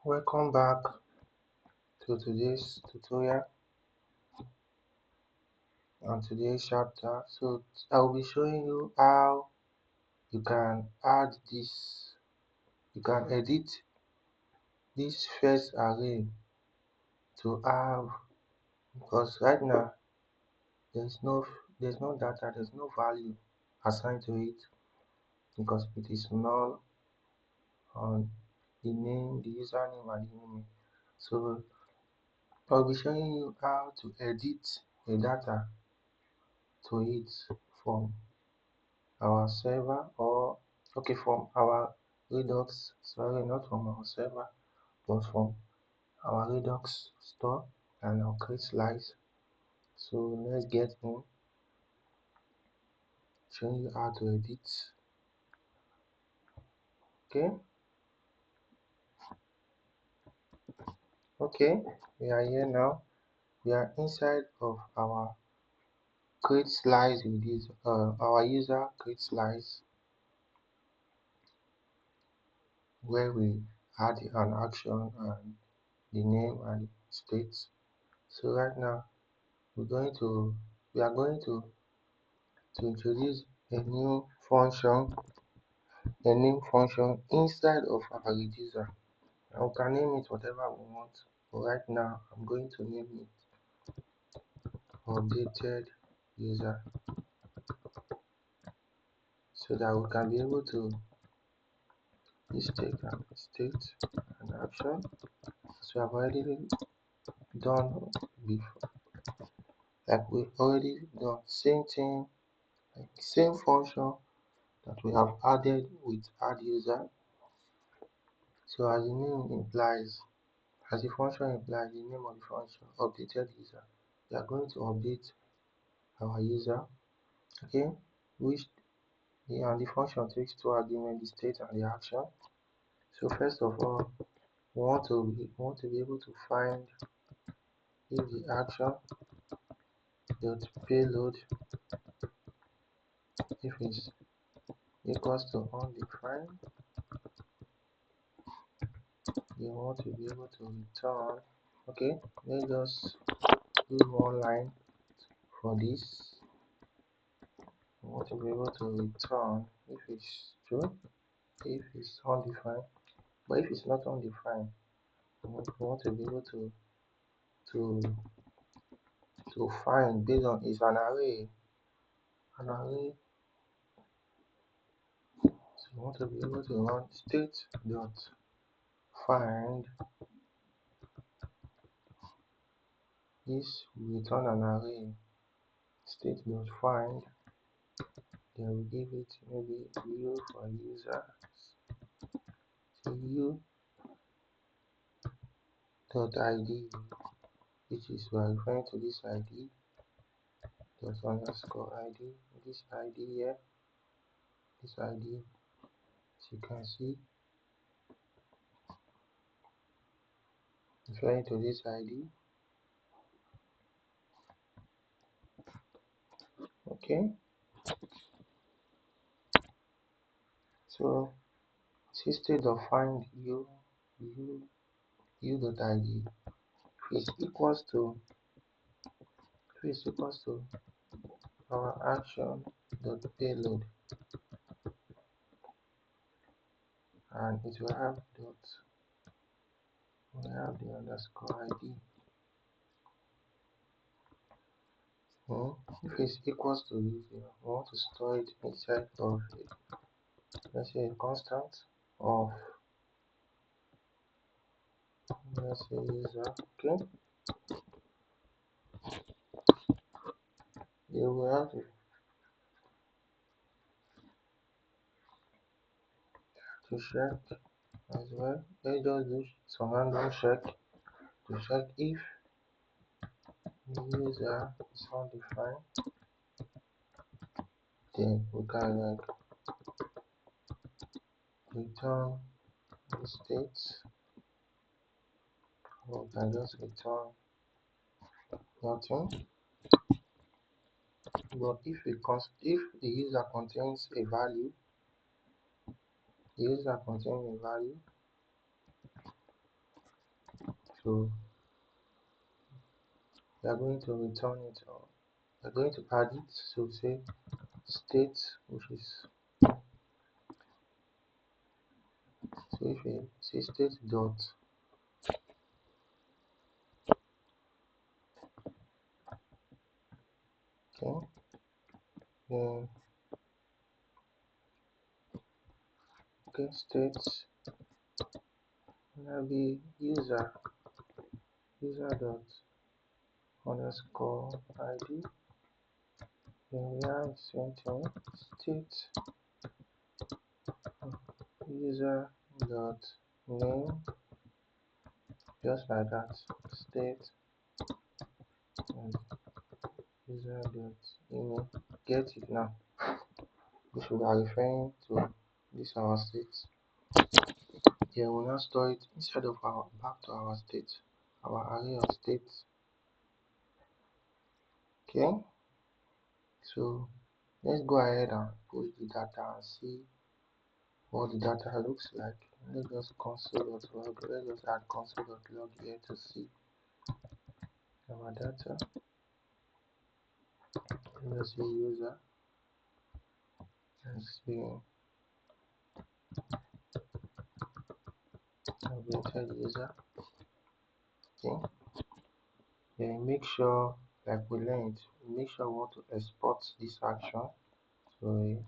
Welcome back to today's tutorial and today's chapter. So I will be showing you how you can edit this first array to have, because right now there's no data, there's no value assigned to it because it is null on the name, the username and the email. So I'll be showing you how to edit the data to it from our server, or from our Redux, sorry, not from our server but from our Redux store, and I'll create slides. So let's get in, showing you how to edit. Okay, we are here now. We are inside of our create slides with this our user create slides, where we add an action and the name and state. So right now we are going to introduce a new function, a new function inside of our reducer. And we can name it whatever we want, but right now I'm going to name it updated user, so that we can be able to use take and state and action, as we have already done before, like we already done same thing, like same function that we have added with add user. So as the name implies, as the function implies, the name of the function updated user, we are going to update our user, okay, which and the function takes two arguments, the state and the action. So first of all, we want to be able to find if the action dot payload, if it's equals to undefined, we want to be able to return. Okay, let's just do one line for this. We want to be able to return if it's true, if it's undefined. But if it's not undefined, we want to be able to find based on is an array. So we want to be able to run state dot find. This will return an array. State dot find. Then we give it maybe u for user. So u dot id, which is we are referring to this id dot underscore id, this id here, this id, as you can see, referring to this id. Okay, so system dot find u dot id is equals to our action dot payload, and it will have the underscore id. If it's equals to this, we want to store it inside of let's say a constant of, let's say, user. Okay, then we have to check as well. Let's just do some random check to check if the user is undefined. Then we can return the state, or we can just return nothing. But if the user contains a value, So we are going to return it, or we are going to add it. So say state, which is, so if we say state dot, okay, then okay, state will be user dot underscore id. Then we have same thing, state user dot name, just like that, state and user dot email. Get it now? If we are referring to this our state, then we'll now store it instead of our back to our state, our array of states. Okay, so let's go ahead and push the data and see what the data looks like. Let's just console.log. Let's just add console.log here to see our data. Let's see user and see updated user. Okay, then make sure, like we learned, make sure we want to export this action. So we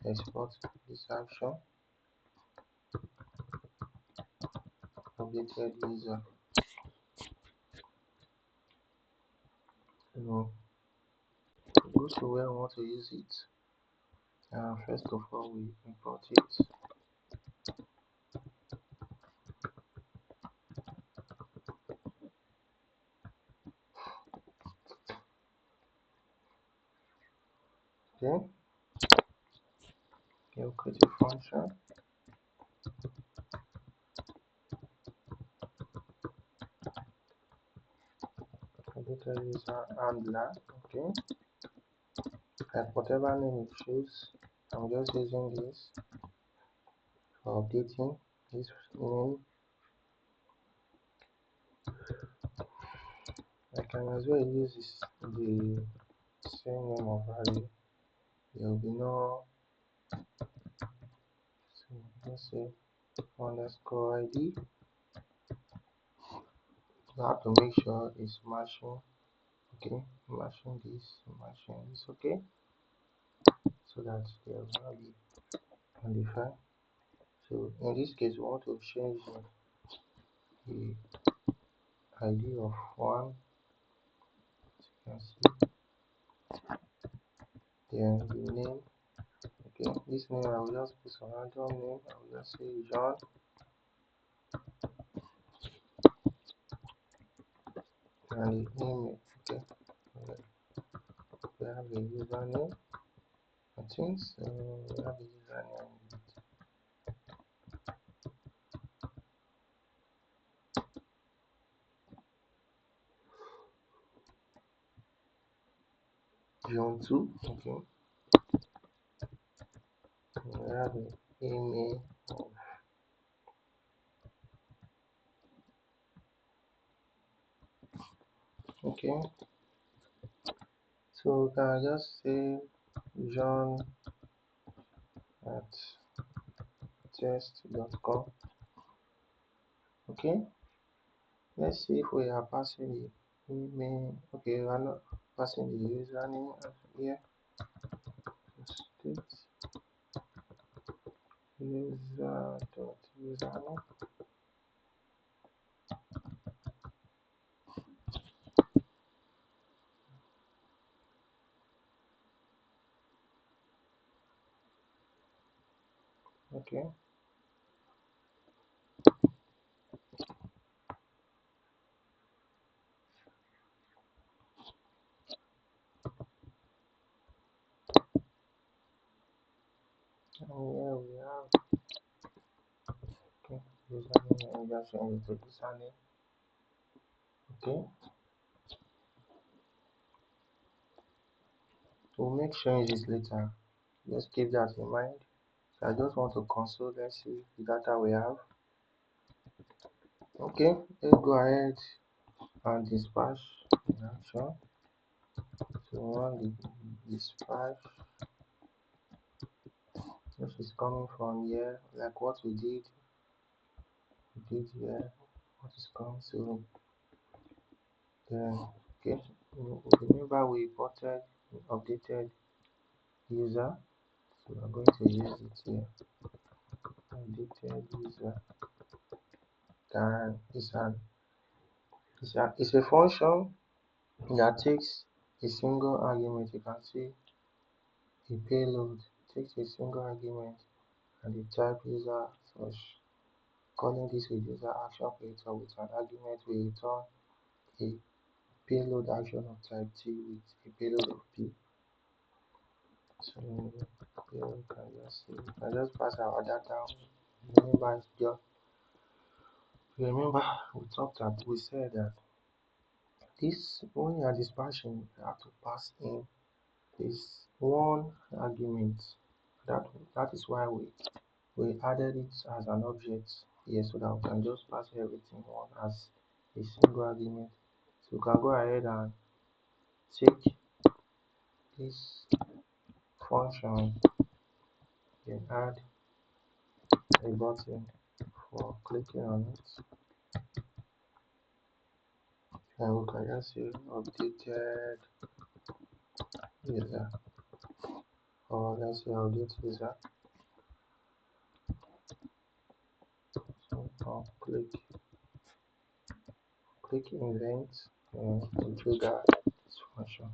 export this action, updated user. So go to where we want to use it. First of all, we import it. Okay, we'll create a function. Updated user handler. Okay, like whatever name you choose. I'm just using this for updating this name. I can as well use this, the same name of array. There will be no, so let's say underscore id. You have to make sure it's matching. Okay, matching this. Okay, so that there will not be undefined. So in this case, we want to change the id of one. As you can see, then the name. Okay, this name I will just put some random name. I will just say John. And the email. Okay, we have a username. I think so. We have a username. John 2. Okay, we have an email of, okay, so we can just say John at test.com. Okay, let's see if we are passing the email. Okay, we are not passing the username here. State user.username. Okay, and here we have, okay, username, and just change it to username. Okay, we'll make changes later. Just keep that in mind. So I just want to console. Let's see the data we have. Okay, let's go ahead and dispatch the action. So we want the dispatch, which is coming from here, like what we did here. What is coming to then? Okay, remember we imported, we updated user, so we're going to use it here. Updated user. Then it's a function that takes a single argument. You can see a payload takes a single argument and the type user such. Calling this with user action creator with an argument will return a payload action of type T with a payload of P. So here we can just see, we can just pass our data. Remember we said that this when you are dispatching, you have to pass in this one argument. That is why we added it as an object here so that we can just pass everything on as a single argument. So we can go ahead and take this function, then add a button for clicking on it, and we can just say updated user, or let's say update user. So I'll click event and to trigger this function.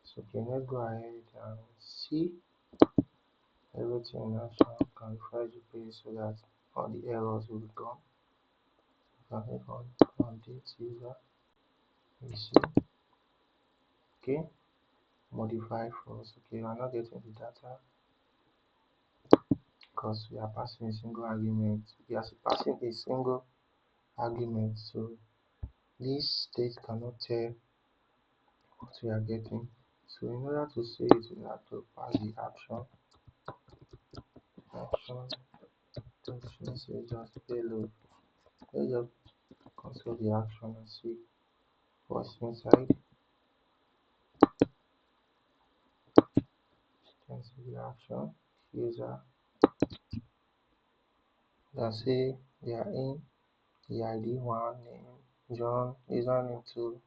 So okay, let's go ahead and see everything in action. Can refresh the page so that all the errors will be gone. You can click on update user. You see, okay, modify false. Okay, we are not getting the data because we are passing a single argument. We are passing a single argument, so this state cannot tell what we are getting. So in order to see it, we have to pass the action. Just payload. Let's just console the action and see what's inside. Can see the action user. Let's say they are in the ID one name John, username 2,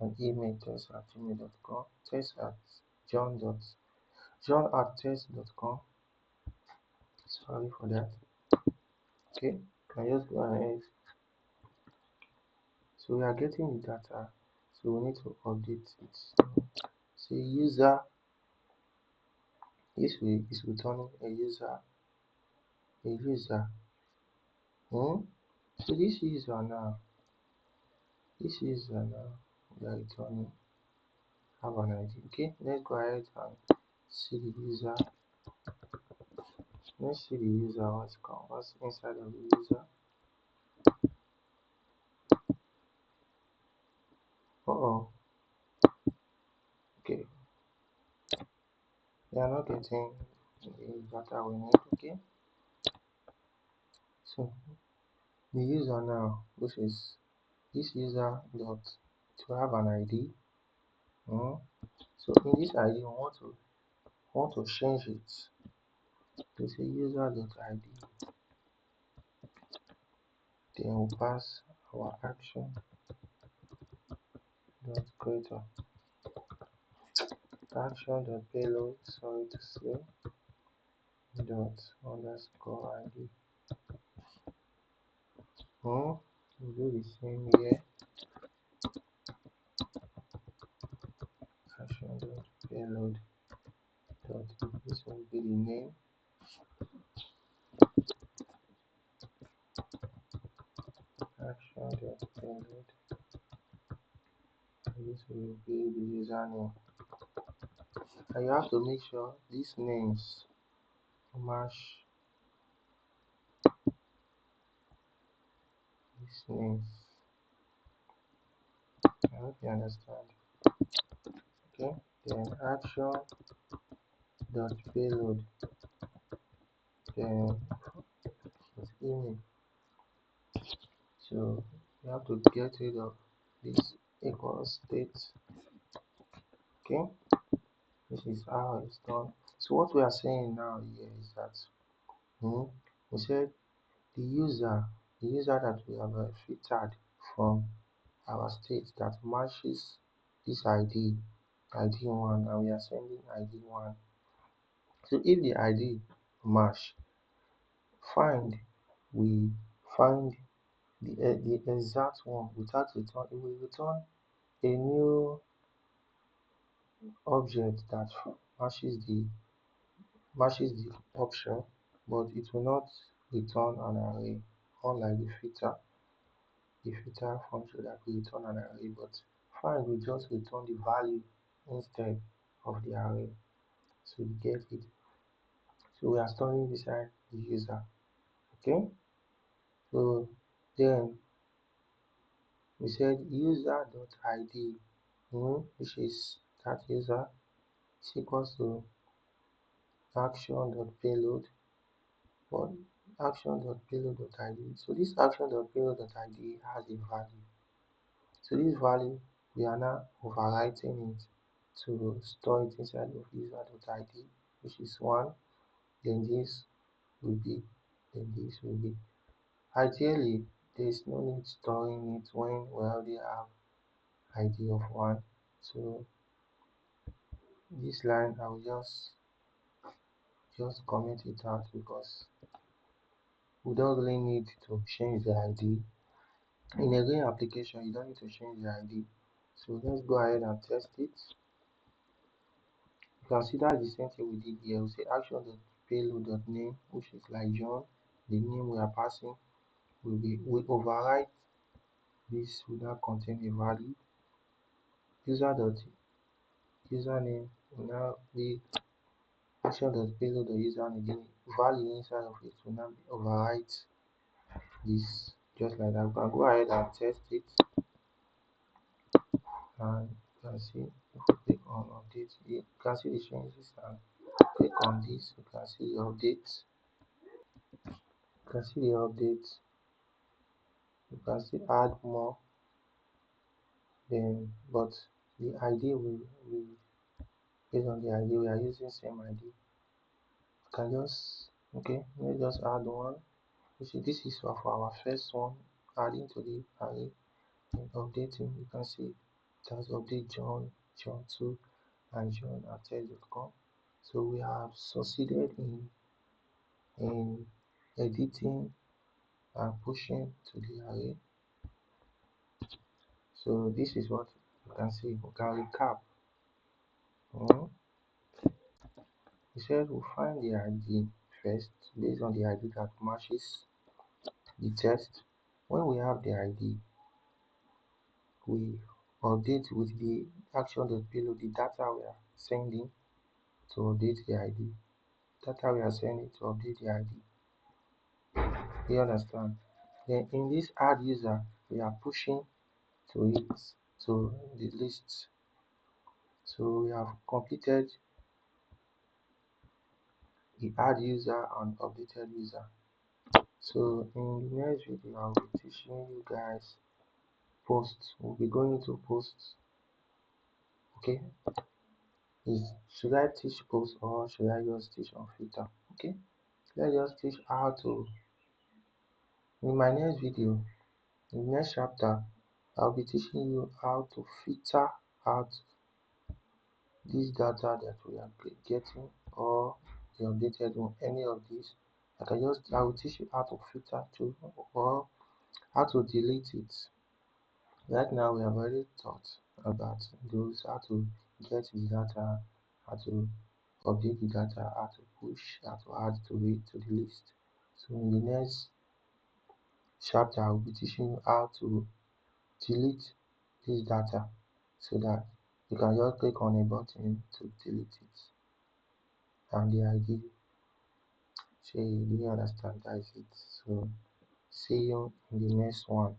and email test@gmail.com, test at john@test.com. Sorry for that. Okay, can just go ahead. So we are getting the data, so we need to update it. So say user, this way is returning a user. Hmm? So this user now we are returning have an ID. Okay, let's go ahead and see the user. Let's see the user, what's inside of the user. Oh, okay, we are not getting the data we need. Okay, so the user now, which is this user dot to have an ID. So in this ID, we want to change it to say user dot ID. Then we'll pass our action dot creator action dot payload. Sorry to say dot underscore ID. We'll do the same here. Action dot payload dot this will be the name. Action dot payload. This will be the username. And you have to make sure these names match these names. I hope you understand. Okay, then action dot payload, then email. So we have to get rid of this equals state. Okay, this is how it's done. So what we are saying now here is that we said the user that we have filtered from our state that matches this ID1, and we are sending ID1. So if the ID match, find we find the exact one without return. It will return a new object that matches the option, but it will not return an array, unlike the filter function that will return an array. But find will just return the value instead of the array. So you get it. So we are storing beside the user. Okay. So then we said user.id, which is that user, is equals to action.payload, but action.payload.id. So this action.payload.id has a value. So this value, we are now overwriting it to store it inside of user.id, which is 1. Then this will be, then this will be. Ideally, there is no need storing it when we already have ID of 1. So this line I will just comment it out because we don't really need to change the ID. In a game application, you don't need to change the ID. So let's go ahead and test it. You can see that's the same thing we did here. We say action.payload.name, which is like John, the name we are passing. We override this will now contain a value. User.username will now be action.payload.username. The value inside of it will now be override this, just like that. We can go ahead and test it, and you can see if we click on update, you can see the changes, and click on this, you can see the updates. You can see the updates. You can see add more. Then, but the ID we based on the ID we are using same ID. You can just let's just add one. You see, this is for our first one, adding to the array. And updating, you can see it has update John, John2, and John at test.com. So we have succeeded in editing and pushing to the array. So this is what you can see. We can recap. We said we'll find the ID first based on the ID that matches the test. When we have the ID, we update with the action.payload the data we are sending to update the ID. Data we are sending to update the ID. You understand? Then in this add user, we are pushing to it to the list. So we have completed the add user and updated user. So in the next video, I'll be teaching you guys posts. We'll be going to posts. Okay, should I teach posts or should I just teach on filter? Okay, let's just teach how to. In my next video, in the next chapter, I'll be teaching you how to filter out this data that we are getting, or the updated one, any of these. I will teach you how to filter to, or how to delete it. Right now we have already taught about those, how to get the data, how to update the data, how to push, how to add to it to the list. So in the next chapter I will be teaching you how to delete this data, so that you can just click on a button to delete it, and the ID. So do you understand? That is it. So see you in the next one.